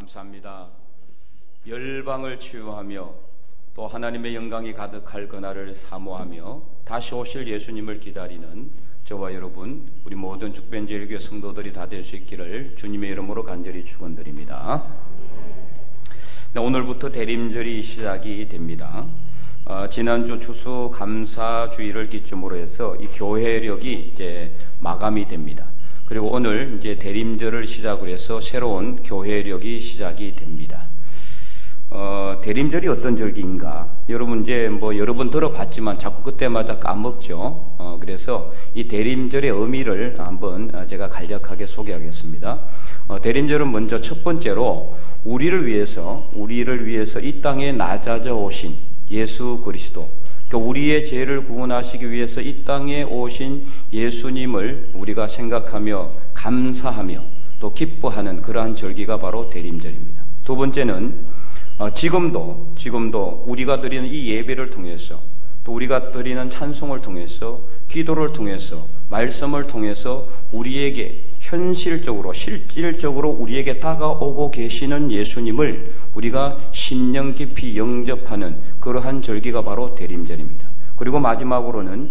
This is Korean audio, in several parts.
감사합니다. 열방을 치유하며 또 하나님의 영광이 가득할 그날을 사모하며 다시 오실 예수님을 기다리는 저와 여러분, 우리 모든 죽변제일교회 성도들이 다 될 수 있기를 주님의 이름으로 간절히 축원드립니다. 오늘부터 대림절이 시작이 됩니다. 지난주 추수감사주일을 기점으로 해서 이 교회력이 이제 마감이 됩니다. 그리고 오늘 이제 대림절을 시작으로 해서 새로운 교회력이 시작이 됩니다. 대림절이 어떤 절기인가? 여러분 이제 뭐 여러 번 들어봤지만 자꾸 그때마다 까먹죠. 그래서 이 대림절의 의미를 한번 제가 간략하게 소개하겠습니다. 대림절은 먼저 첫 번째로 우리를 위해서 이 땅에 낮아져 오신 예수 그리스도, 우리의 죄를 구원하시기 위해서 이 땅에 오신 예수님을 우리가 생각하며 감사하며 또 기뻐하는 그러한 절기가 바로 대림절입니다. 두 번째는 지금도 우리가 드리는 이 예배를 통해서 또 우리가 드리는 찬송을 통해서 기도를 통해서 말씀을 통해서 우리에게 현실적으로 실질적으로 우리에게 다가오고 계시는 예수님을 우리가 심령 깊이 영접하는 그러한 절기가 바로 대림절입니다. 그리고 마지막으로는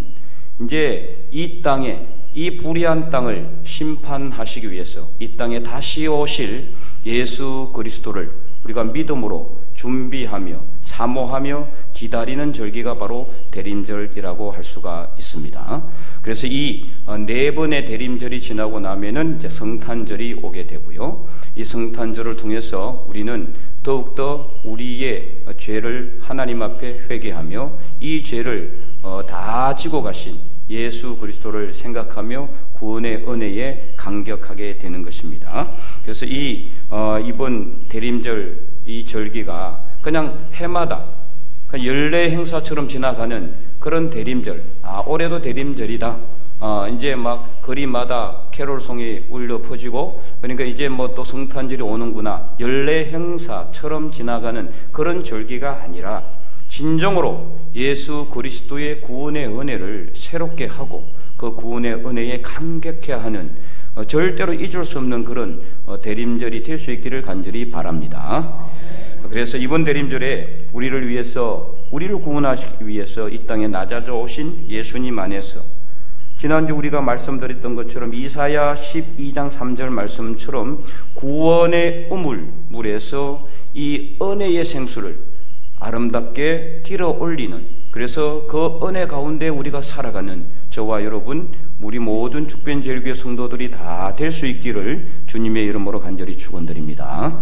이제 이 땅에 이 불의한 땅을 심판하시기 위해서 이 땅에 다시 오실 예수 그리스도를 우리가 믿음으로 준비하며 사모하며 기다리는 절기가 바로 대림절이라고 할 수가 있습니다. 그래서 이 네 번의 대림절이 지나고 나면은 이제 성탄절이 오게 되고요. 이 성탄절을 통해서 우리는 더욱더 우리의 죄를 하나님 앞에 회개하며 이 죄를 다 지고 가신 예수 그리스도를 생각하며 구원의 은혜에 감격하게 되는 것입니다. 그래서 이번 대림절 이 절기가 그냥 해마다 연례 행사처럼 지나가는 그런 대림절, 올해도 대림절이다. 이제 막 거리마다 캐롤송이 울려 퍼지고, 그러니까 이제 뭐 또 성탄절이 오는구나. 연례 행사처럼 지나가는 그런 절기가 아니라 진정으로 예수 그리스도의 구원의 은혜를 새롭게 하고 그 구원의 은혜에 감격해야 하는 절대로 잊을 수 없는 그런 대림절이 될 수 있기를 간절히 바랍니다. 그래서 이번 대림절에 우리를 구원하시기 위해서 이 땅에 낮아져 오신 예수님 안에서 지난주 우리가 말씀드렸던 것처럼 이사야 12장 3절 말씀처럼 구원의 우물에서 이 은혜의 생수를 아름답게 길어 올리는, 그래서 그 은혜 가운데 우리가 살아가는 저와 여러분, 우리 모든 죽변제일교회 성도들이 다 될 수 있기를 주님의 이름으로 간절히 축원드립니다.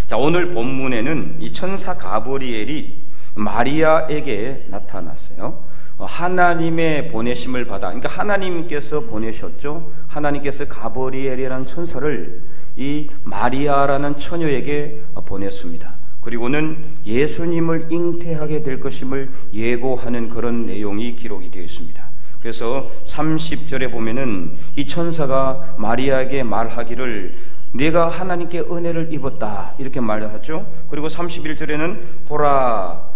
자, 오늘 본문에는 이 천사 가브리엘이 마리아에게 나타났어요. 하나님의 보내심을 받아, 그러니까 하나님께서 보내셨죠. 하나님께서 가브리엘이라는 천사를 이 마리아라는 처녀에게 보냈습니다. 그리고는 예수님을 잉태하게 될 것임을 예고하는 그런 내용이 기록이 되어 있습니다. 그래서 30절에 보면은 이 천사가 마리아에게 말하기를 내가 하나님께 은혜를 입었다 이렇게 말하죠. 그리고 31절에는 보라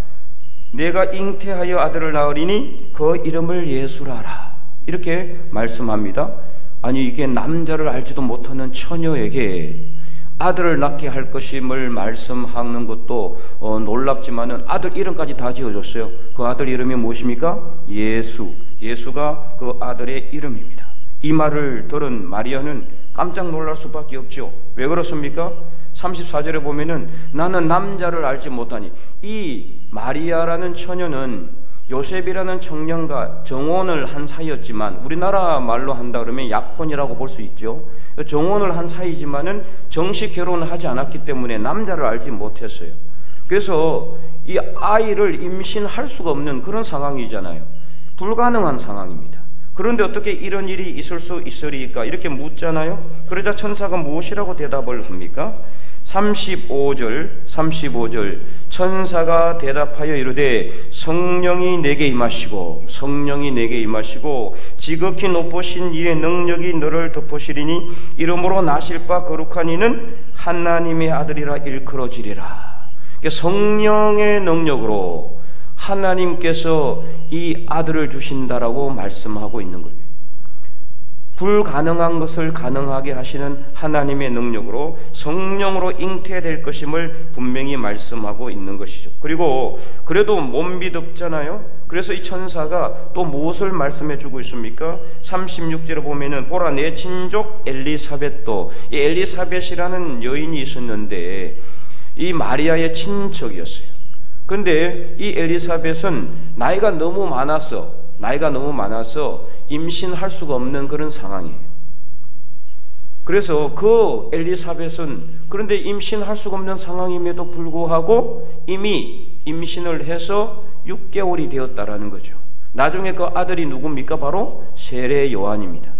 내가 잉태하여 아들을 낳으리니 그 이름을 예수라 하라 이렇게 말씀합니다. 아니 이게 남자를 알지도 못하는 처녀에게 아들을 낳게 할 것임을 말씀하는 것도 놀랍지만은 아들 이름까지 다 지어줬어요. 그 아들 이름이 무엇입니까? 예수가 그 아들의 이름입니다. 이 말을 들은 마리아는 깜짝 놀랄 수밖에 없죠. 왜 그렇습니까? 34절에 보면은 나는 남자를 알지 못하니, 이 마리아라는 처녀는 요셉이라는 청년과 정혼을 한 사이였지만, 우리나라 말로 한다 그러면 약혼이라고 볼 수 있죠. 정혼을 한 사이지만은 정식 결혼을 하지 않았기 때문에 남자를 알지 못했어요. 그래서 이 아이를 임신할 수가 없는 그런 상황이잖아요. 불가능한 상황입니다. 그런데 어떻게 이런 일이 있을 수 있으리까 이렇게 묻잖아요. 그러자 천사가 무엇이라고 대답을 합니까? 35절 천사가 대답하여 이르되 성령이 내게 임하시고 지극히 높으신 이의 능력이 너를 덮으시리니 이러므로 나실 바 거룩한 이는 하나님의 아들이라 일컬어지리라. 성령의 능력으로 하나님께서 이 아들을 주신다라고 말씀하고 있는 거예요. 불가능한 것을 가능하게 하시는 하나님의 능력으로 성령으로 잉태될 것임을 분명히 말씀하고 있는 것이죠. 그리고 그래도 못 믿었잖아요. 그래서 이 천사가 또 무엇을 말씀해 주고 있습니까? 36절에 보면은 보라 내 친족 엘리사벳도, 이 엘리사벳이라는 여인이 있었는데 이 마리아의 친척이었어요. 근데 이 엘리사벳은 나이가 너무 많아서 임신할 수가 없는 그런 상황이에요. 그래서 그 엘리사벳은 그런데 임신할 수가 없는 상황임에도 불구하고 이미 임신을 해서 6개월이 되었다라는 거죠. 나중에 그 아들이 누굽니까? 바로 세례 요한입니다.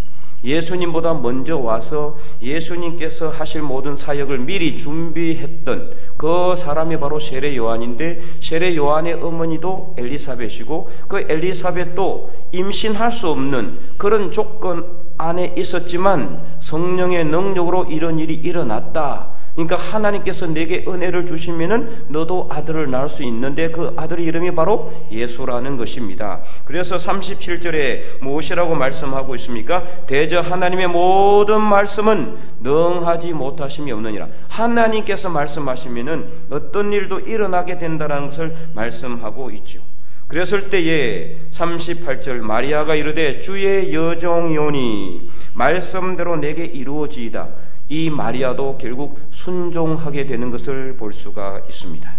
예수님보다 먼저 와서 예수님께서 하실 모든 사역을 미리 준비했던 그 사람이 바로 세례 요한인데, 세례 요한의 어머니도 엘리사벳이고 그 엘리사벳도 임신할 수 없는 그런 조건 안에 있었지만 성령의 능력으로 이런 일이 일어났다. 그러니까 하나님께서 내게 은혜를 주시면은 너도 아들을 낳을 수 있는데 그 아들의 이름이 바로 예수라는 것입니다. 그래서 37절에 무엇이라고 말씀하고 있습니까? 대저 하나님의 모든 말씀은 능하지 못하심이 없느니라. 하나님께서 말씀하시면은 어떤 일도 일어나게 된다는 것을 말씀하고 있죠. 그랬을 때에 38절 마리아가 이르되 주의 여종이오니 말씀대로 내게 이루어지이다. 이 마리아도 결국 순종하게 되는 것을 볼 수가 있습니다.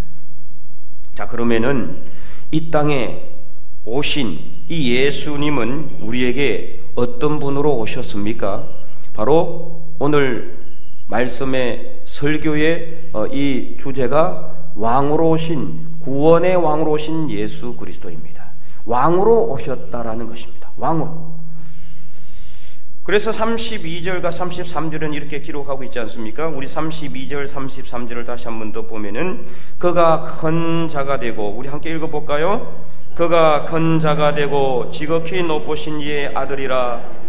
자, 그러면은 이 땅에 오신 이 예수님은 우리에게 어떤 분으로 오셨습니까? 바로 오늘 말씀의 설교의 이 주제가 왕으로 오신, 구원의 왕으로 오신 예수 그리스도입니다. 왕으로 오셨다라는 것입니다. 왕으로. 그래서 32절과 33절은 이렇게 기록하고 있지 않습니까? 우리 32절, 33절을 다시 한 번 더 보면은 그가 큰 자가 되고, 우리 함께 읽어볼까요? 그가 큰 자가 되고 지극히 높으신 이의 아들이라.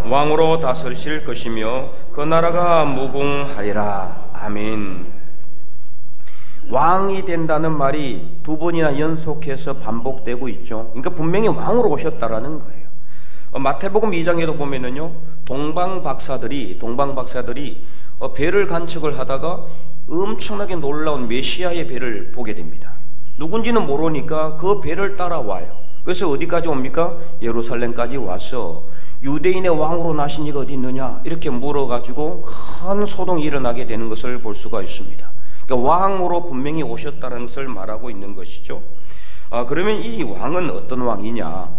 왕으로 다스리실 것이며 그 나라가 무궁하리라. 아멘. 왕이 된다는 말이 두 번이나 연속해서 반복되고 있죠. 그러니까 분명히 왕으로 오셨다라는 거예요. 마태복음 2장에도 보면은요, 동방박사들이 배를 관측을 하다가 엄청나게 놀라운 메시아의 배를 보게 됩니다. 누군지는 모르니까 그 배를 따라와요. 그래서 어디까지 옵니까? 예루살렘까지 와서 유대인의 왕으로 나신 이가 어디 있느냐 이렇게 물어가지고 큰 소동이 일어나게 되는 것을 볼 수가 있습니다. 그러니까 왕으로 분명히 오셨다는 것을 말하고 있는 것이죠. 그러면 이 왕은 어떤 왕이냐?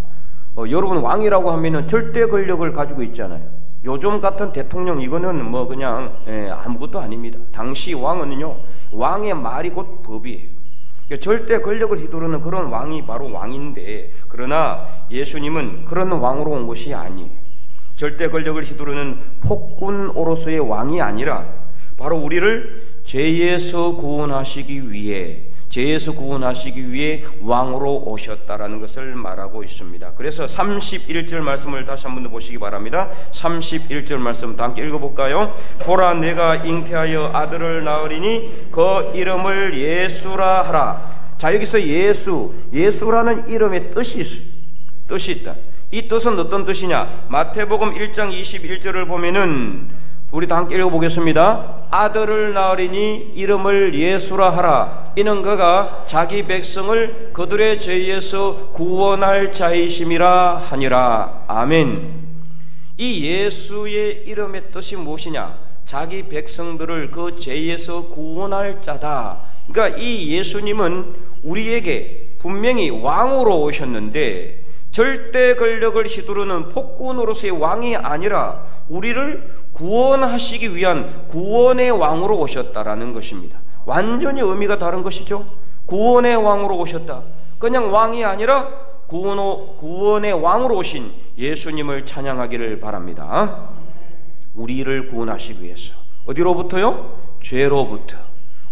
여러분, 왕이라고 하면은 절대 권력을 가지고 있잖아요. 요즘 같은 대통령 이거는 뭐 그냥 아무것도 아닙니다. 당시 왕은요, 왕의 말이 곧 법이에요. 그러니까 절대 권력을 휘두르는 그런 왕이 바로 왕인데, 그러나 예수님은 그런 왕으로 온 것이 아니에요. 절대 권력을 휘두르는 폭군으로서의 왕이 아니라 바로 우리를 죄에서 구원하시기 위해 왕으로 오셨다라는 것을 말하고 있습니다. 그래서 31절 말씀을 다시 한번 더 보시기 바랍니다. 31절 말씀 함께 읽어볼까요? 보라 내가 잉태하여 아들을 낳으리니 그 이름을 예수라 하라. 자, 여기서 예수라는 이름의 뜻이 있어요. 뜻이 있다. 이 뜻은 어떤 뜻이냐? 마태복음 1장 21절을 보면은 우리 다 함께 읽어보겠습니다. 아들을 낳으리니 이름을 예수라 하라. 이는 그가 자기 백성을 그들의 죄에서 구원할 자이심이라 하니라. 아멘. 이 예수의 이름의 뜻이 무엇이냐? 자기 백성들을 그 죄에서 구원할 자다. 그러니까 이 예수님은 우리에게 분명히 왕으로 오셨는데 절대 권력을 휘두르는 폭군으로서의 왕이 아니라 우리를 구원하시기 위한 구원의 왕으로 오셨다라는 것입니다. 완전히 의미가 다른 것이죠. 구원의 왕으로 오셨다. 그냥 왕이 아니라 구원의 왕으로 오신 예수님을 찬양하기를 바랍니다. 우리를 구원하시기 위해서 어디로부터요? 죄로부터,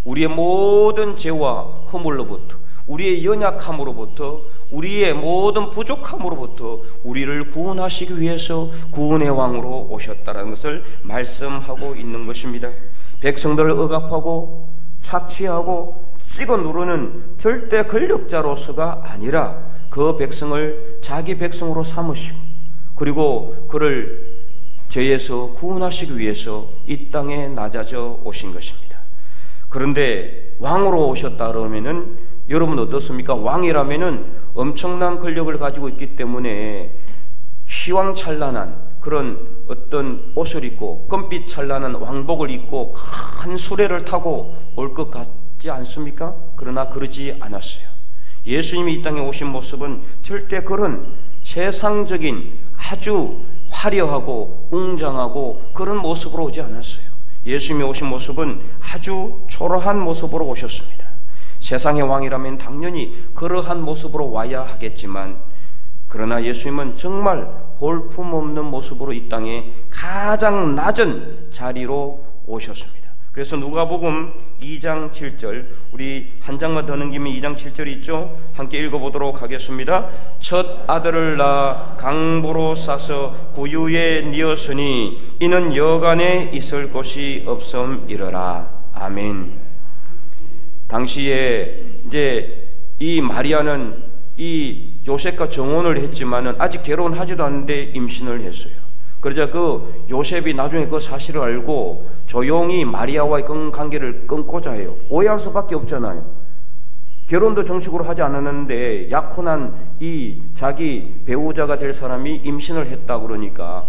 우리의 모든 죄와 허물로부터, 우리의 연약함으로부터, 우리의 모든 부족함으로부터 우리를 구원하시기 위해서 구원의 왕으로 오셨다는 것을 말씀하고 있는 것입니다. 백성들을 억압하고 착취하고 찍어 누르는 절대 권력자로서가 아니라 그 백성을 자기 백성으로 삼으시고 그리고 그를 죄에서 구원하시기 위해서 이 땅에 낮아져 오신 것입니다. 그런데 왕으로 오셨다 그러면은 여러분 어떻습니까? 왕이라면은 엄청난 권력을 가지고 있기 때문에 휘황찬란한 그런 어떤 옷을 입고 금빛 찬란한 왕복을 입고 큰 수레를 타고 올 것 같지 않습니까? 그러나 그러지 않았어요. 예수님이 이 땅에 오신 모습은 절대 그런 세상적인 아주 화려하고 웅장하고 그런 모습으로 오지 않았어요. 예수님이 오신 모습은 아주 초라한 모습으로 오셨습니다. 세상의 왕이라면 당연히 그러한 모습으로 와야 하겠지만 그러나 예수님은 정말 볼품없는 모습으로 이 땅에 가장 낮은 자리로 오셨습니다. 그래서 누가복음 2장 7절 우리 한 장만 더 넘기면 2장 7절이 있죠. 함께 읽어보도록 하겠습니다. 첫 아들을 낳아 강보로 싸서 구유에 뉘었으니 이는 여간에 있을 곳이 없음이러라. 아멘. 당시에 이제 이 마리아는 이 요셉과 정혼을 했지만은 아직 결혼하지도 않는데 임신을 했어요. 그러자 그 요셉이 나중에 그 사실을 알고 조용히 마리아와의 관계를 끊고자 해요. 오해할 수밖에 없잖아요. 결혼도 정식으로 하지 않았는데 약혼한 이 자기 배우자가 될 사람이 임신을 했다 그러니까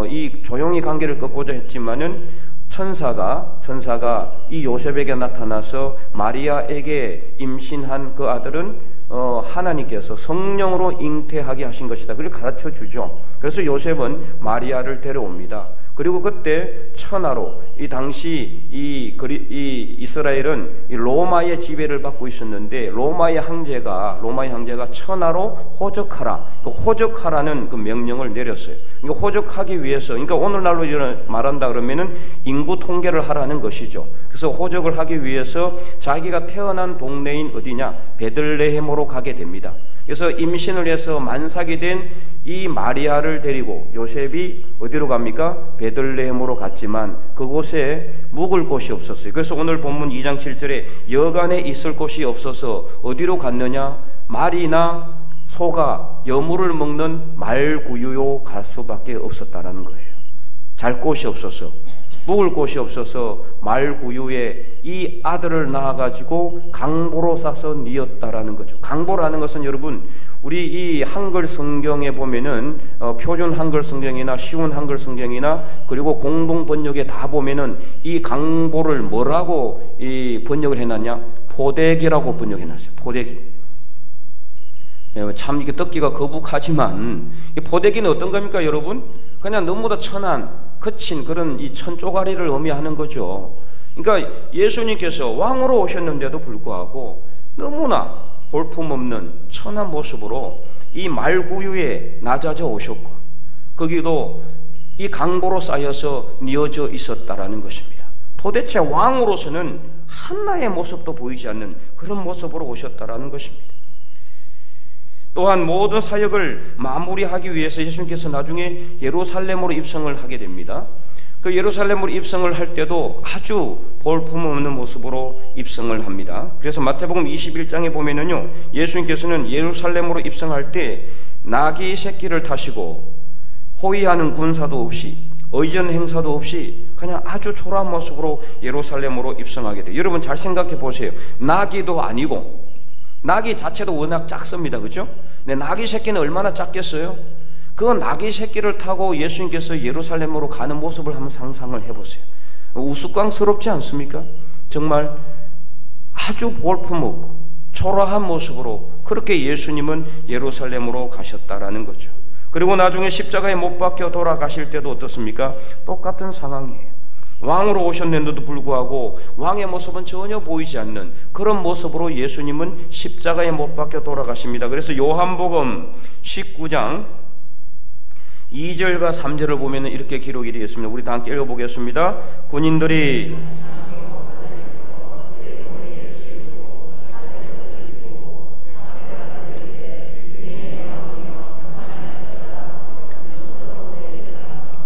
이 조용히 관계를 끊고자 했지만은 천사가 이 요셉에게 나타나서 마리아에게 임신한 그 아들은 하나님께서 성령으로 잉태하게 하신 것이다. 그걸 가르쳐 주죠. 그래서 요셉은 마리아를 데려옵니다. 그리고 그때 천하로 이 당시 이 이스라엘은 이 로마의 지배를 받고 있었는데 로마의 황제가 천하로 호적하라. 그 호적하라는 그 명령을 내렸어요. 그러니까 호적하기 위해서, 그러니까 오늘날로 말한다 그러면은 인구 통계를 하라는 것이죠. 그래서 호적을 하기 위해서 자기가 태어난 동네인 어디냐? 베들레헴으로 가게 됩니다. 그래서 임신을 해서 만삭이 된 이 마리아를 데리고 요셉이 어디로 갑니까? 베들레헴으로 갔지만 그곳에 묵을 곳이 없었어요. 그래서 오늘 본문 2장 7절에 여간에 있을 곳이 없어서 어디로 갔느냐? 말이나 소가 여물을 먹는 말구유로 갈 수밖에 없었다라는 거예요. 잘 곳이 없어서, 묵을 곳이 없어서 말구유에 이 아들을 낳아가지고 강보로 싸서 뉘었다라는 거죠. 강보라는 것은 여러분 우리 이 한글 성경에 보면은 표준 한글 성경이나 쉬운 한글 성경이나 그리고 공동 번역에 다 보면은 이 강보를 뭐라고 이 번역을 해놨냐? 포대기라고 번역해놨어요. 포대기. 참 이게 듣기가 거북하지만 이 포대기는 어떤 겁니까, 여러분? 그냥 너무나 천한, 거친 그런 이 천쪼가리를 의미하는 거죠. 그러니까 예수님께서 왕으로 오셨는데도 불구하고 너무나 볼품없는 천한 모습으로 이 말구유에 낮아져 오셨고 거기도 이 강보로 쌓여서 뉘어져 있었다라는 것입니다. 도대체 왕으로서는 하나의 모습도 보이지 않는 그런 모습으로 오셨다라는 것입니다. 또한 모든 사역을 마무리하기 위해서 예수님께서 나중에 예루살렘으로 입성을 하게 됩니다. 그 예루살렘으로 입성을 할 때도 아주 볼품없는 모습으로 입성을 합니다. 그래서 마태복음 21장에 보면은요, 예수님께서는 예루살렘으로 입성할 때 나귀 새끼를 타시고 호위하는 군사도 없이 의전 행사도 없이 그냥 아주 초라한 모습으로 예루살렘으로 입성하게 돼요. 여러분 잘 생각해 보세요. 나귀도 아니고 나귀 자체도 워낙 작습니다. 그죠? 근데 나귀 새끼는 얼마나 작겠어요? 그 나귀 새끼를 타고 예수님께서 예루살렘으로 가는 모습을 한번 상상을 해보세요. 우스꽝스럽지 않습니까? 정말 아주 볼품없고 초라한 모습으로 그렇게 예수님은 예루살렘으로 가셨다라는 거죠. 그리고 나중에 십자가에 못 박혀 돌아가실 때도 어떻습니까? 똑같은 상황이에요. 왕으로 오셨는데도 불구하고 왕의 모습은 전혀 보이지 않는 그런 모습으로 예수님은 십자가에 못 박혀 돌아가십니다. 그래서 요한복음 19장 2절과 3절을 보면 이렇게 기록이 되어 있습니다. 우리 다 함께 읽어보겠습니다. 군인들이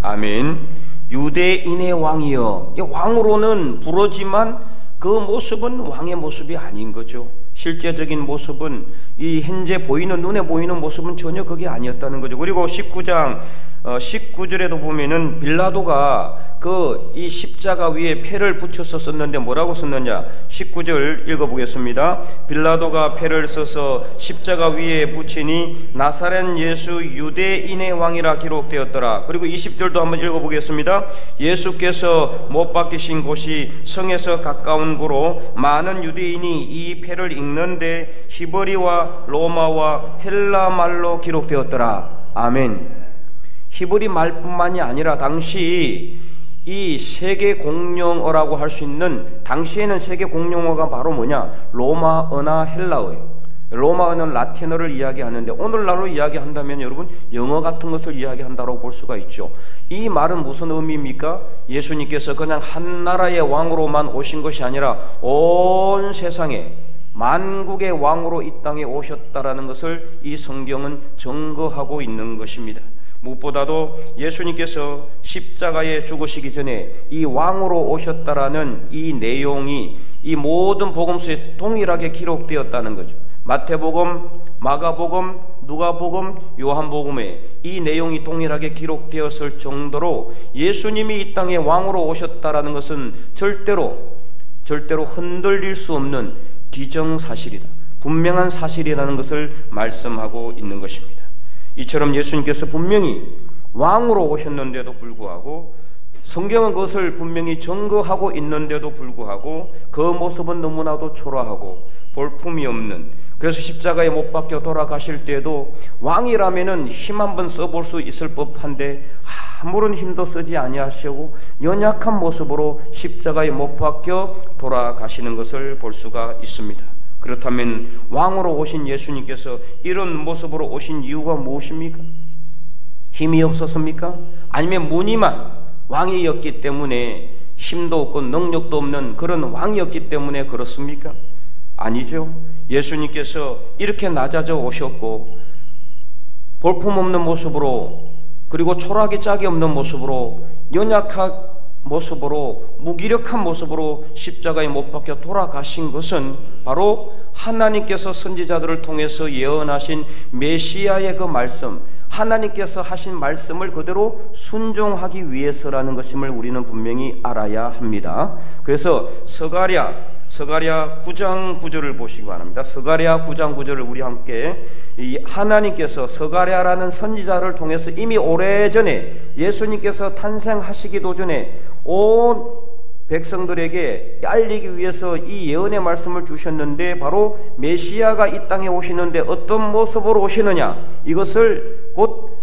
아멘. 유대인의 왕이여. 왕으로는 부르지만 그 모습은 왕의 모습이 아닌 거죠. 실제적인 모습은, 이 현재 보이는, 눈에 보이는 모습은 전혀 그게 아니었다는 거죠. 그리고 19장 19절에도 보면은 빌라도가 이 십자가 위에 패를 붙여서 썼는데 뭐라고 썼느냐? 19절 읽어보겠습니다. 빌라도가 패를 써서 십자가 위에 붙이니 나사렛 예수 유대인의 왕이라 기록되었더라. 그리고 20절도 한번 읽어보겠습니다. 예수께서 못 박히신 곳이 성에서 가까운 고로 많은 유대인이 이 패를 읽는데 히브리와 로마와 헬라 말로 기록되었더라. 아멘. 히브리 말뿐만이 아니라 당시 이 세계 공용어라고 할 수 있는, 당시에는 세계 공용어가 바로 뭐냐? 로마어나 헬라어예요. 로마어는 라틴어를 이야기하는데 오늘날로 이야기한다면 여러분 영어 같은 것을 이야기한다고 볼 수가 있죠. 이 말은 무슨 의미입니까? 예수님께서 그냥 한 나라의 왕으로만 오신 것이 아니라 온 세상에 만국의 왕으로 이 땅에 오셨다라는 것을 이 성경은 증거하고 있는 것입니다. 무엇보다도 예수님께서 십자가에 죽으시기 전에 이 왕으로 오셨다라는 이 내용이 이 모든 복음서에 동일하게 기록되었다는 거죠. 마태복음, 마가복음, 누가복음, 요한복음에 이 내용이 동일하게 기록되었을 정도로 예수님이 이 땅에 왕으로 오셨다라는 것은 절대로 흔들릴 수 없는 기정사실이다. 분명한 사실이라는 것을 말씀하고 있는 것입니다. 이처럼 예수님께서 분명히 왕으로 오셨는데도 불구하고 성경은 그것을 분명히 증거하고 있는데도 불구하고 그 모습은 너무나도 초라하고 볼품이 없는, 그래서 십자가에 못 박혀 돌아가실 때에도 왕이라면은 힘 한번 써볼 수 있을 법한데 아무런 힘도 쓰지 아니하시고 연약한 모습으로 십자가에 못 박혀 돌아가시는 것을 볼 수가 있습니다. 그렇다면 왕으로 오신 예수님께서 이런 모습으로 오신 이유가 무엇입니까? 힘이 없었습니까? 아니면 무늬만 왕이었기 때문에 힘도 없고 능력도 없는 그런 왕이었기 때문에 그렇습니까? 아니죠. 예수님께서 이렇게 낮아져 오셨고 볼품없는 모습으로, 그리고 초라하게 짝이 없는 모습으로, 연약한 모습으로, 무기력한 모습으로 십자가에 못 박혀 돌아가신 것은 바로 하나님께서 선지자들을 통해서 예언하신 메시아의 그 말씀, 하나님께서 하신 말씀을 그대로 순종하기 위해서라는 것임을 우리는 분명히 알아야 합니다. 그래서 스가랴 9장 9절을 보시기 바랍니다. 스가랴 9장 9절을 우리 함께, 이 하나님께서 스가랴라는 선지자를 통해서 이미 오래전에 예수님께서 탄생하시기도 전에 온 백성들에게 알리기 위해서 이 예언의 말씀을 주셨는데, 바로 메시아가 이 땅에 오시는데 어떤 모습으로 오시느냐, 이것을 곧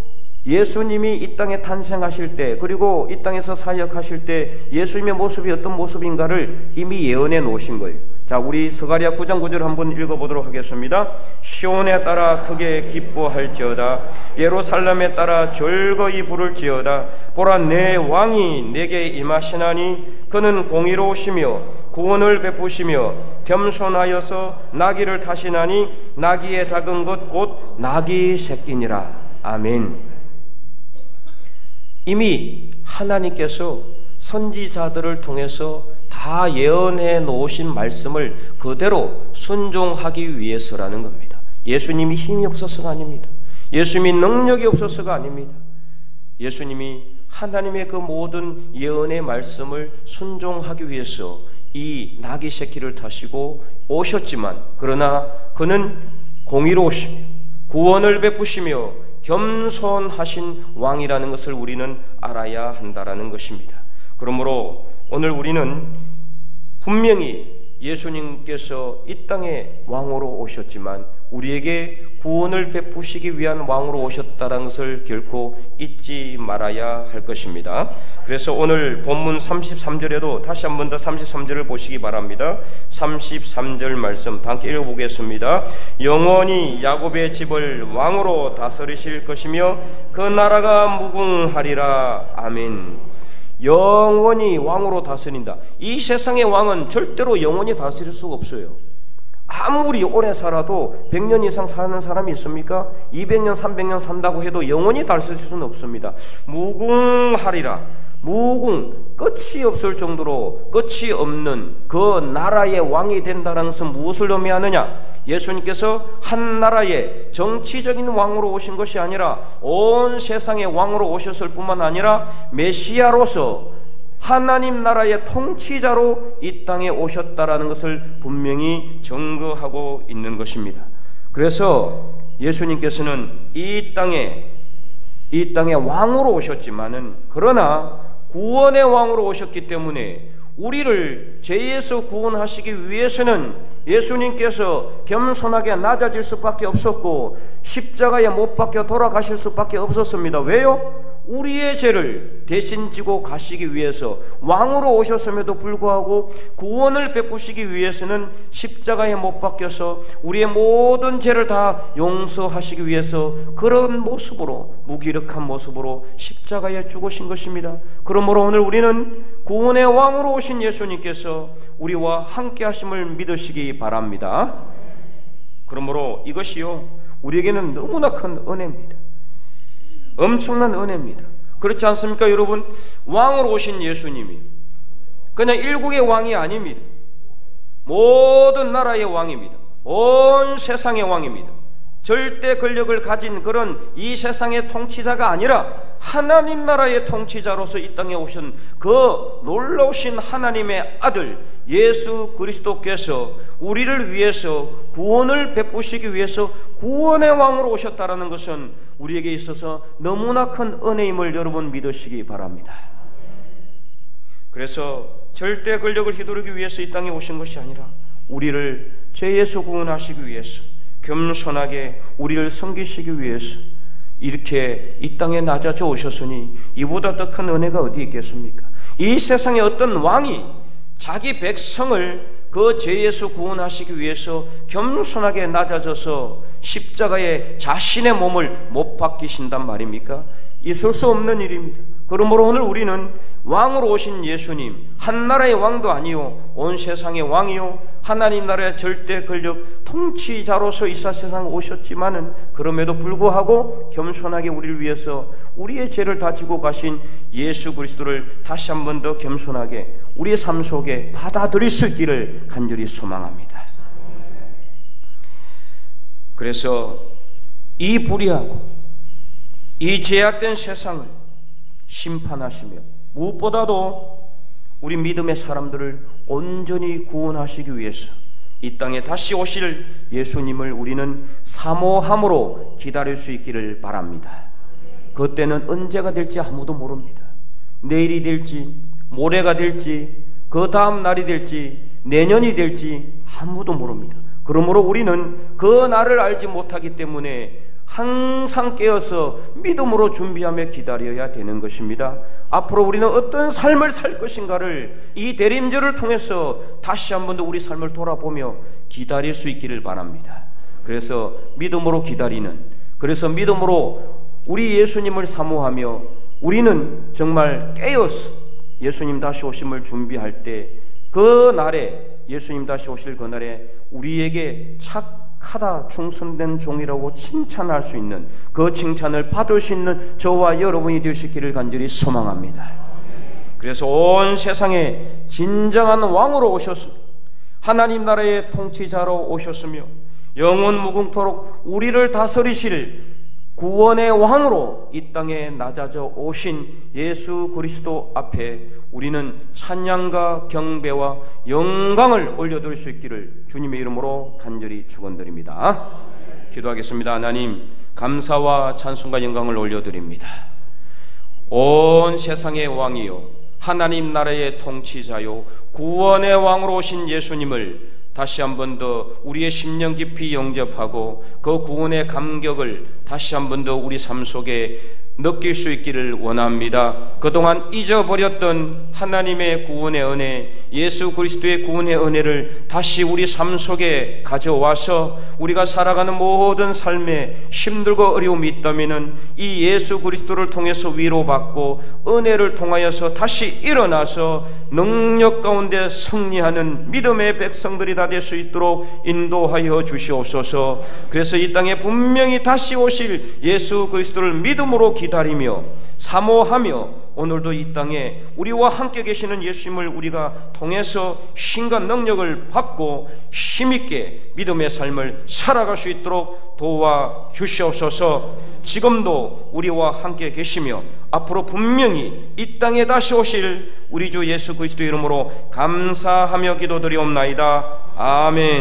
예수님이 이 땅에 탄생하실 때, 그리고 이 땅에서 사역하실 때 예수님의 모습이 어떤 모습인가를 이미 예언해 놓으신 거예요. 자, 우리 스가랴 9장 9절 한번 읽어보도록 하겠습니다. 시온에 따라 크게 기뻐할지어다, 예루살렘에 따라 즐거이 부를지어다. 보라, 내 왕이 내게 임하시나니 그는 공의로우시며 구원을 베푸시며 겸손하여서 나귀를 타시나니 나귀의 작은 것 곧 나귀 새끼니라. 아멘. 이미 하나님께서 선지자들을 통해서 다 예언해 놓으신 말씀을 그대로 순종하기 위해서라는 겁니다. 예수님이 힘이 없어서가 아닙니다. 예수님이 능력이 없어서가 아닙니다. 예수님이 하나님의 그 모든 예언의 말씀을 순종하기 위해서 이 나귀 새끼를 타시고 오셨지만, 그러나 그는 공의로우시며 구원을 베푸시며 겸손하신 왕이라는 것을 우리는 알아야 한다라는 것입니다. 그러므로 오늘 우리는 분명히 예수님께서 이 땅에 왕으로 오셨지만 우리에게 구원을 베푸시기 위한 왕으로 오셨다는 것을 결코 잊지 말아야 할 것입니다. 그래서 오늘 본문 33절에도 다시 한 번 더 33절을 보시기 바랍니다. 33절 말씀 함께 읽어보겠습니다. 영원히 야곱의 집을 왕으로 다스리실 것이며 그 나라가 무궁하리라. 아멘. 영원히 왕으로 다스린다. 이 세상의 왕은 절대로 영원히 다스릴 수가 없어요. 아무리 오래 살아도 100년 이상 사는 사람이 있습니까? 200년, 300년 산다고 해도 영원히 다스릴 수는 없습니다. 무궁하리라. 무궁 끝이 없을 정도로 끝이 없는 그 나라의 왕이 된다는 것은 무엇을 의미하느냐? 예수님께서 한 나라의 정치적인 왕으로 오신 것이 아니라 온 세상의 왕으로 오셨을 뿐만 아니라 메시아로서 하나님 나라의 통치자로 이 땅에 오셨다라는 것을 분명히 증거하고 있는 것입니다. 그래서 예수님께서는 이 땅에 왕으로 오셨지만은 그러나 구원의 왕으로 오셨기 때문에 우리를 죄에서 구원하시기 위해서는 예수님께서 겸손하게 낮아질 수밖에 없었고 십자가에 못 박혀 돌아가실 수밖에 없었습니다. 왜요? 우리의 죄를 대신 지고 가시기 위해서 왕으로 오셨음에도 불구하고 구원을 베푸시기 위해서는 십자가에 못 박혀서 우리의 모든 죄를 다 용서하시기 위해서 그런 모습으로, 무기력한 모습으로 십자가에 죽으신 것입니다. 그러므로 오늘 우리는 구원의 왕으로 오신 예수님께서 우리와 함께 하심을 믿으시기 바랍니다. 그러므로 이것이요, 우리에게는 너무나 큰 은혜입니다. 엄청난 은혜입니다. 그렇지 않습니까 여러분? 왕으로 오신 예수님이 그냥 일국의 왕이 아닙니다. 모든 나라의 왕입니다. 온 세상의 왕입니다. 절대 권력을 가진 그런 이 세상의 통치자가 아니라 하나님 나라의 통치자로서 이 땅에 오신 그 놀라우신 하나님의 아들 예수 그리스도께서 우리를 위해서 구원을 베푸시기 위해서 구원의 왕으로 오셨다라는 것은 우리에게 있어서 너무나 큰 은혜임을 여러분 믿으시기 바랍니다. 그래서 절대 권력을 휘두르기 위해서 이 땅에 오신 것이 아니라 우리를 죄에서 구원하시기 위해서 겸손하게 우리를 섬기시기 위해서 이렇게 이 땅에 낮아져 오셨으니 이보다 더 큰 은혜가 어디 있겠습니까? 이 세상에 어떤 왕이 자기 백성을 그 죄에서 구원하시기 위해서 겸손하게 낮아져서 십자가에 자신의 몸을 못 박히신단 말입니까? 있을 수 없는 일입니다. 그러므로 오늘 우리는 왕으로 오신 예수님, 한 나라의 왕도 아니요 온 세상의 왕이요 하나님 나라의 절대 권력 통치자로서 이 세상에 오셨지만은 그럼에도 불구하고 겸손하게 우리를 위해서 우리의 죄를 다 지고 가신 예수 그리스도를 다시 한 번 더 겸손하게 우리의 삶 속에 받아들일 수 있기를 간절히 소망합니다. 그래서 이 불의하고 이 죄악된 세상을 심판하시며 무엇보다도 우리 믿음의 사람들을 온전히 구원하시기 위해서 이 땅에 다시 오실 예수님을 우리는 사모함으로 기다릴 수 있기를 바랍니다. 그때는 언제가 될지 아무도 모릅니다. 내일이 될지 모레가 될지 그 다음 날이 될지 내년이 될지 아무도 모릅니다. 그러므로 우리는 그 날을 알지 못하기 때문에 항상 깨어서 믿음으로 준비하며 기다려야 되는 것입니다. 앞으로 우리는 어떤 삶을 살 것인가를 이 대림절을 통해서 다시 한 번 더 우리 삶을 돌아보며 기다릴 수 있기를 바랍니다. 그래서 믿음으로 기다리는, 그래서 믿음으로 우리 예수님을 사모하며 우리는 정말 깨어서 예수님 다시 오심을 준비할 때 그 날에 예수님 다시 오실 그 날에 우리에게 착하다 충성된 종이라고 칭찬할 수 있는 그 칭찬을 받을 수 있는 저와 여러분이 되시기를 간절히 소망합니다. 그래서 온 세상에 진정한 왕으로 오셨으며 하나님 나라의 통치자로 오셨으며 영원 무궁토록 우리를 다스리실 구원의 왕으로 이 땅에 낮아져 오신 예수 그리스도 앞에 우리는 찬양과 경배와 영광을 올려드릴 수 있기를 주님의 이름으로 간절히 축원드립니다. 기도하겠습니다. 하나님, 감사와 찬송과 영광을 올려드립니다. 온 세상의 왕이요 하나님 나라의 통치자요 구원의 왕으로 오신 예수님을 다시 한 번 더 우리의 심령 깊이 영접하고 그 구원의 감격을 다시 한 번 더 우리 삶 속에 느낄 수 있기를 원합니다. 그동안 잊어버렸던 하나님의 구원의 은혜, 예수 그리스도의 구원의 은혜를 다시 우리 삶 속에 가져와서 우리가 살아가는 모든 삶에 힘들고 어려움이 있다면 이 예수 그리스도를 통해서 위로받고 은혜를 통하여서 다시 일어나서 능력 가운데 승리하는 믿음의 백성들이 다 될 수 있도록 인도하여 주시옵소서. 그래서 이 땅에 분명히 다시 오실 예수 그리스도를 믿음으로 기다리며 사모하며 오늘도 이 땅에 우리와 함께 계시는 예수님을 우리가 통해서 신과 능력을 받고 힘있게 믿음의 삶을 살아갈 수 있도록 도와주시옵소서. 지금도 우리와 함께 계시며 앞으로 분명히 이 땅에 다시 오실 우리 주 예수 그리스도 이름으로 감사하며 기도드리옵나이다. 아멘.